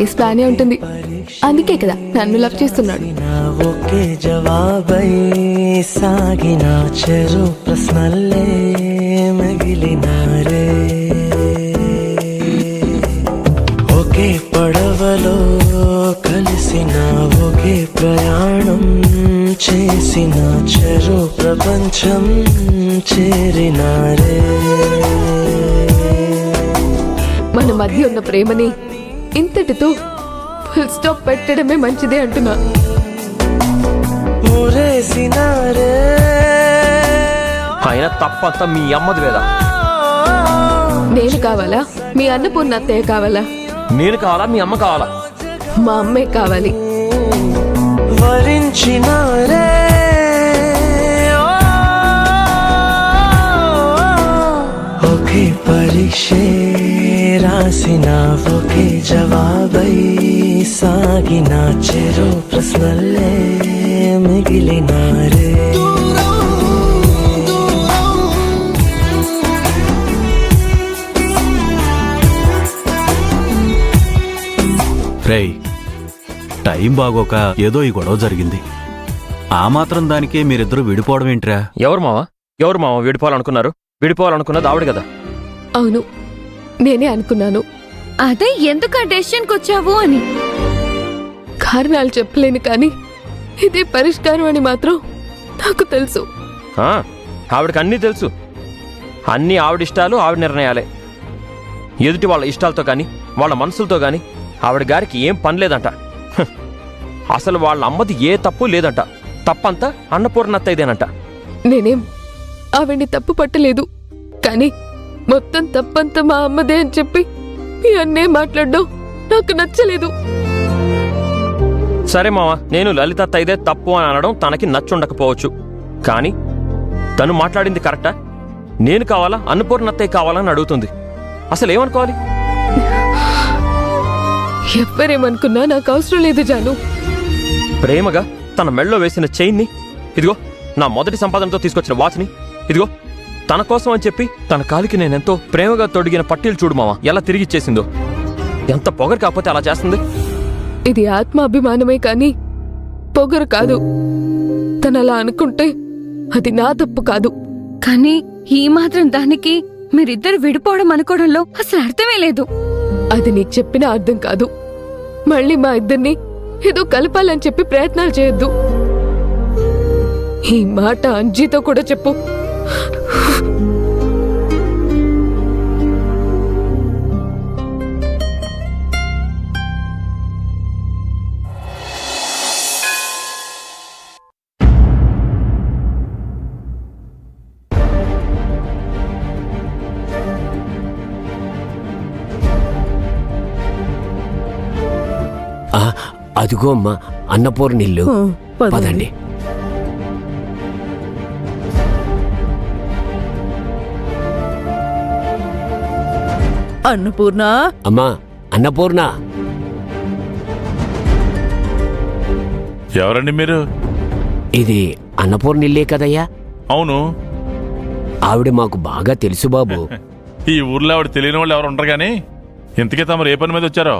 Face బానే ఉంటుంది, అందుకే కదా నన్ను లవ్ చేస్తున్నాడు. ఒకే జవాబై సాగిన చెరు ప్రశ్నలే మిగిలినారే, ఒకే పడవలో కలిసిన ఒకే ప్రయాణం చేసిన చెరు ప్రపంచం చేరినారే. మన మధ్య ఉన్న ప్రేమని ఇంతటితో ఫుల్ స్టాప్ పెట్టడమే మంచిదే అంటున్నా. ఆయన తప్పంతా మీ అమ్మది లేదా? నేను కావాలా, మీ అన్నపూర్ణ అత్తయ్య కావాలా? నేను కావాలా, మీ అమ్మ కావాలా? మా అమ్మే కావాలి. వరించినారే ఒకే పరీక్షే రాసిన ఒకే జవాబై సాగిన చెరు ప్రశ్నలే మిగిలినారే. రేయ్, టైం బాగోక ఏదో ఈ గొడవ జరిగింది. ఆ మాత్రం దానికే మీరిద్దరూ విడిపోవడం ఏంట్రా? ఎవరు మావా విడిపోవాలనుకున్నారు? విడిపోవాలనుకున్నది ఆవిడ కదా. అవును, నేనే అనుకున్నాను. అదే ఎందుకు ఆ డెసిషన్కి వచ్చావు అని. కారణాలు చెప్పలేను కానీ ఇదే పరిష్కారం అని మాత్రం నాకు తెలుసు. ఆవిడకి అన్నీ తెలుసు. అన్నీ ఆవిడ ఇష్టాలు, ఆవిడ నిర్ణయాలే. ఎదుటి వాళ్ళ ఇష్టాలతో కానీ వాళ్ళ మనసులతో కానీ ఆవిడ గారికి ఏం పని లేదంట. అసలు వాళ్ళ అమ్మది ఏ తప్పు లేదంట. తప్పంతా అన్నపూర్ణత్తయ్యదేనంట. నేనేం ఆవిడ్ని తప్పు పట్టలేదు, కానీ మొత్తం తప్పంతా మా అమ్మదే అని చెప్పి మీ అన్నే మాట్లాడడం నాకు నచ్చలేదు. సరే మావా, నేను లలిత అత్తయ్యదే తప్పు అని అనడం తనకి నచ్చుండకపోవచ్చు, కానీ తను మాట్లాడింది కరెక్టా? నేను కావాలా, అన్నపూర్ణత్తయ్య కావాలని అడుగుతుంది. అసలు ఏమనుకోవాలి? ఎవ్వరేమనుకున్నా నాకు అవసరం లేదు జాను. ప్రేమగా తన మెళ్ళో వేసిన చైన్ని, ఇదిగో నా మొదటి సంపాదనతో తీసుకొచ్చిన వాచ్ని, ఇదిగో తన కోసం అని చెప్పి తన కాలికి నేనెంతో ప్రేమగా తొడిగిన పట్టీలు చూడు మావా ఎలా తిరిగిచ్చేసిందో. ఎంత పొగరు కాకపోతే అలా చేస్తుంది? ఇది ఆత్మాభిమానమే కానీ పొగరు కాదు. తనలా అనుకుంటే అది నా తప్పు కాదు. కానీ ఈ మాత్రం దానికి మీరిద్దరు విడిపోవడం అనుకోవడంలో అసలు అర్థమే లేదు. అది నీకు చెప్పినా అర్థం కాదు. మళ్ళీ మా ఇద్దరిని ఏదో కలపాలని చెప్పి ప్రయత్నాలు చేయొద్దు. ఈ మాట అంజీతో కూడా చెప్పు. అదిగో అమ్మా అన్నపూర్ణిల్లు, పదండి. అన్నపూర్ణ, అమ్మా అన్నపూర్ణ. ఎవరండి మీరు? ఇది అన్నపూర్ణిల్లే కదయ్యా? అవును. ఆవిడ మాకు బాగా తెలుసు బాబు. ఈ ఊర్లో ఆవిడ తెలియని వాళ్ళు ఎవరు ఉండరు గాని, ఇంతకీ తమరు ఏ పని మీద వచ్చారో?